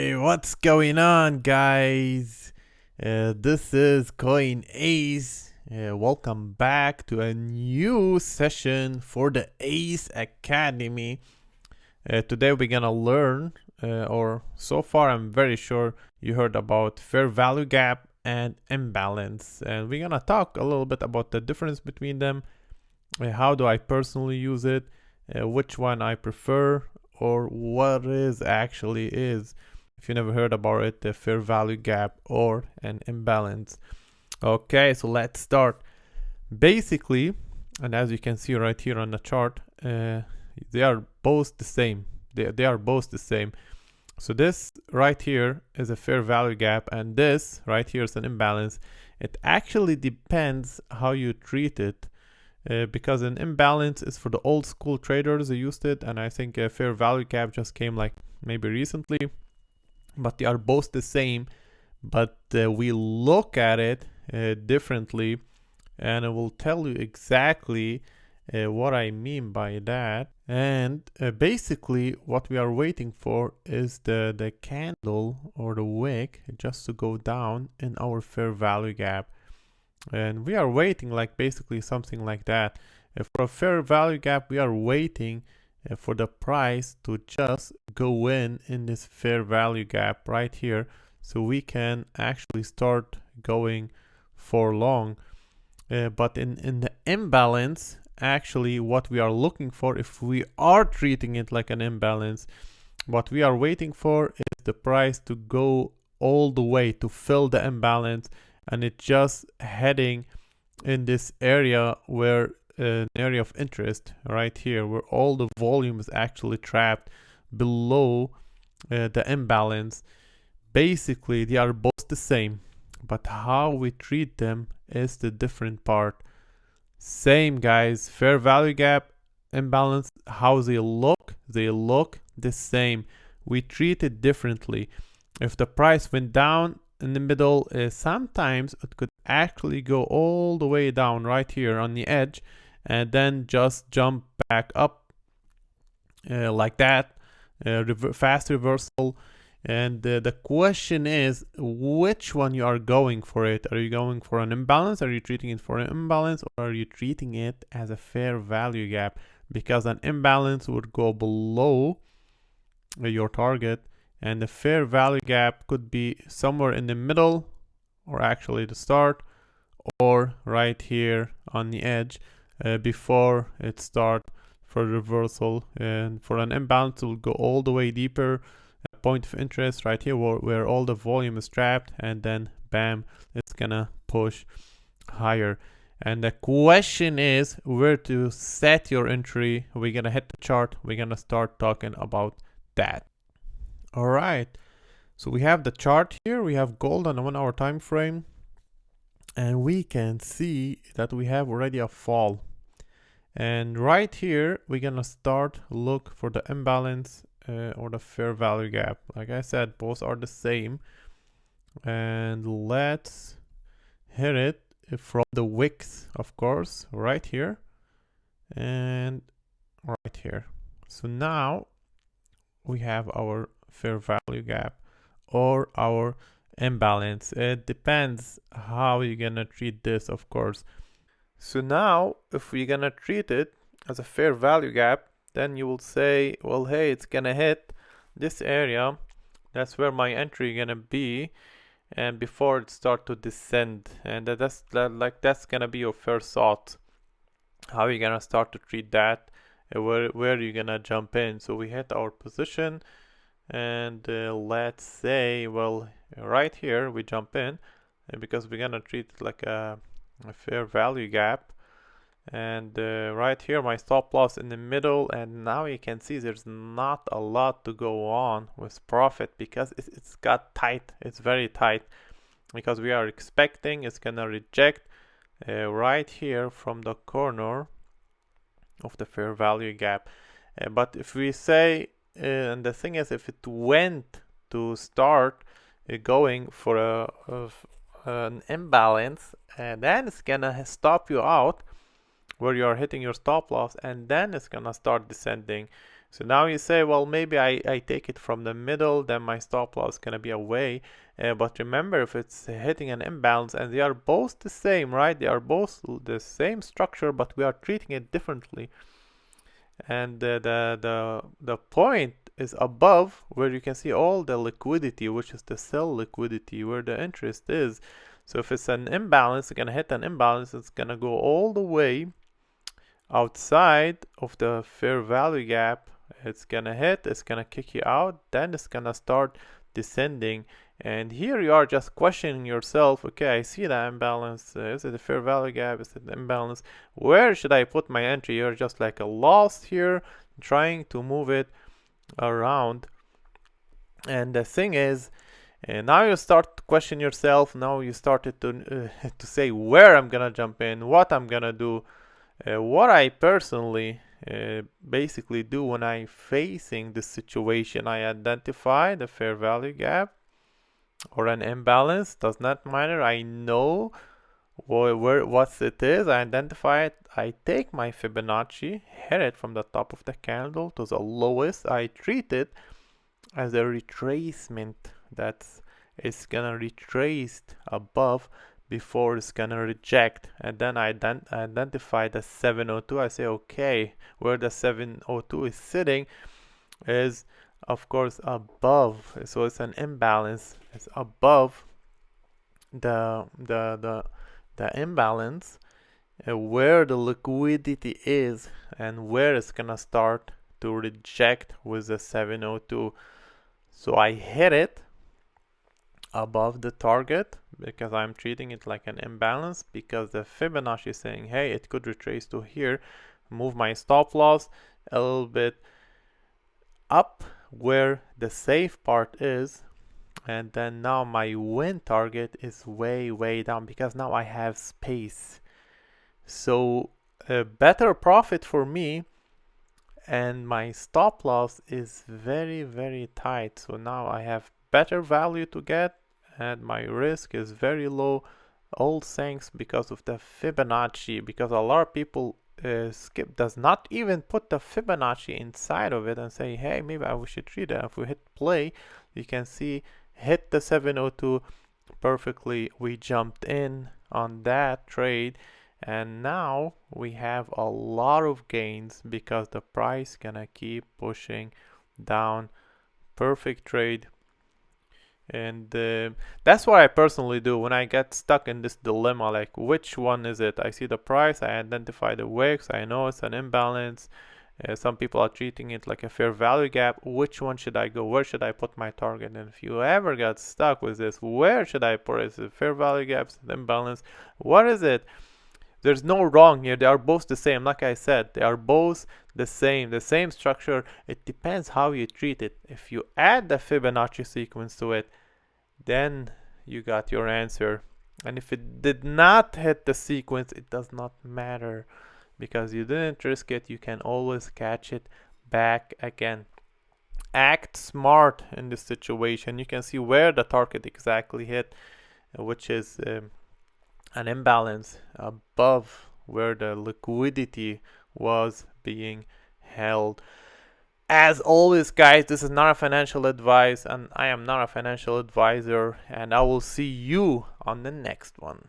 Hey, what's going on, guys? This is Coin Ace. Welcome back to a new session for the Ace Academy. Today we're gonna learn, or so far I'm very sure you heard about fair value gap and imbalance, and we're gonna talk a little bit about the difference between them. How do I personally use it? Which one I prefer, or what is actually is. If you never heard about it, the fair value gap or an imbalance. Okay, so let's start. Basically, and as you can see right here on the chart, they are both the same. They are both the same. So this right here is a fair value gap, and this right here is an imbalance. It actually depends how you treat it. Because an imbalance is for the old school traders who used it, and I think a fair value gap just came like maybe recently, but they are both the same, but we look at it differently, and I will tell you exactly what I mean by that. And basically what we are waiting for is the candle or the wick just to go down in our fair value gap. And we are waiting like basically something like that. For a fair value gap, we are waiting for the price to just go in this fair value gap right here, so we can actually start going for long. But in the imbalance, actually what we are looking for, if we are treating it like an imbalance, what we are waiting for is the price to go all the way to fill the imbalance, and it's just heading in this area where an area of interest right here, where all the volume is actually trapped below the imbalance. Basically they are both the same, but how we treat them is the different part. Same, guys, fair value gap, imbalance, how they look the same. We treat it differently. If the price went down in the middle, sometimes it could actually go all the way down right here on the edge and then just jump back up like that, fast reversal. And the question is, which one you are going for it? Are you going for an imbalance? Are you treating it for an imbalance, or are you treating it as a fair value gap? Because an imbalance would go below your target, and the fair value gap could be somewhere in the middle, or actually the start, or right here on the edge before it start for reversal. And for an imbalance, it will go all the way deeper, point of interest right here where all the volume is trapped, and then bam, it's gonna push higher. And the question is where to set your entry. We're gonna hit the chart, we're gonna start talking about that. All right, so we have the chart here. We have gold on a 1 hour time frame, and we can see that we have already a fall. And right here we're gonna start look for the imbalance or the fair value gap. Like I said, both are the same, and let's hit it from the wicks, of course, right here and right here. So now we have our fair value gap or our imbalance. It depends how you're gonna treat this, of course. So now if we're gonna treat it as a fair value gap, then you will say, well, hey, it's gonna hit this area, that's where my entry gonna be, and before it start to descend. And that's gonna be your first thought, how you gonna start to treat that, where you gonna jump in. So we hit our position, and let's say, well, right here we jump in, because we're gonna treat it like a fair value gap. And right here my stop loss in the middle, and now you can see there's not a lot to go on with profit, because it's got tight. It's very tight, because we are expecting it's gonna reject right here from the corner of the fair value gap. But if we say, and the thing is, if it went to start going for an imbalance, then it's gonna stop you out where you are hitting your stop loss, and then it's gonna start descending. So now you say, well, maybe I take it from the middle, then my stop loss is going to be away. But remember, if it's hitting an imbalance, and they are both the same, right? They are both the same structure, but we are treating it differently. And the point is above, where you can see all the liquidity, which is the sell liquidity, where the interest is. So if it's an imbalance, it's going to hit an imbalance, it's going to go all the way outside of the fair value gap. It's gonna hit, it's gonna kick you out, then it's gonna start descending. And here you are just questioning yourself, okay, I see the imbalance, is it a fair value gap, is it an imbalance, where should I put my entry? You're just like a lost here, trying to move it around. And the thing is, now you start to question yourself, now you started to say where I'm gonna jump in, what I'm gonna do. What I personally basically do when I'm facing this situation, I identify the fair value gap or an imbalance, does not matter. I know what it is, I identify it, I take my Fibonacci, hit it from the top of the candle to the lowest, I treat it as a retracement that is gonna retrace above before it's gonna reject, and then I identify the 702. I say, okay, where the 702 is sitting is of course above, so it's an imbalance, it's above the imbalance, where the liquidity is and where it's gonna start to reject with the 702. So I hit it above the target because I'm treating it like an imbalance, because the Fibonacci is saying, hey, it could retrace to here, move my stop loss a little bit up where the safe part is, and then now my win target is way down because now I have space. So a better profit for me, and my stop loss is very tight, so now I have better value to get and my risk is very low, all thanks because of the Fibonacci, because a lot of people does not even put the Fibonacci inside of it and say, hey, maybe I should treat it. If we hit play, you can see hit the 702 perfectly, we jumped in on that trade, and now we have a lot of gains because the price gonna keep pushing down. Perfect trade. And that's what I personally do when I get stuck in this dilemma, like which one is it? I see the price, I identify the wicks, I know it's an imbalance. Some people are treating it like a fair value gap. Which one should I go? Where should I put my target? And if you ever got stuck with this, where should I put it? Is it fair value gaps, imbalance? What is it? There's no wrong here. They are both the same. Like I said, they are both the same structure. It depends how you treat it. If you add the Fibonacci sequence to it, then you got your answer. And if it did not hit the sequence, it does not matter because you didn't risk it. You can always catch it back again. Act smart in this situation. You can see where the target exactly hit, which is an imbalance above where the liquidity was being held. As always, guys, this is not a financial advice, and I am not a financial advisor, and I will see you on the next one.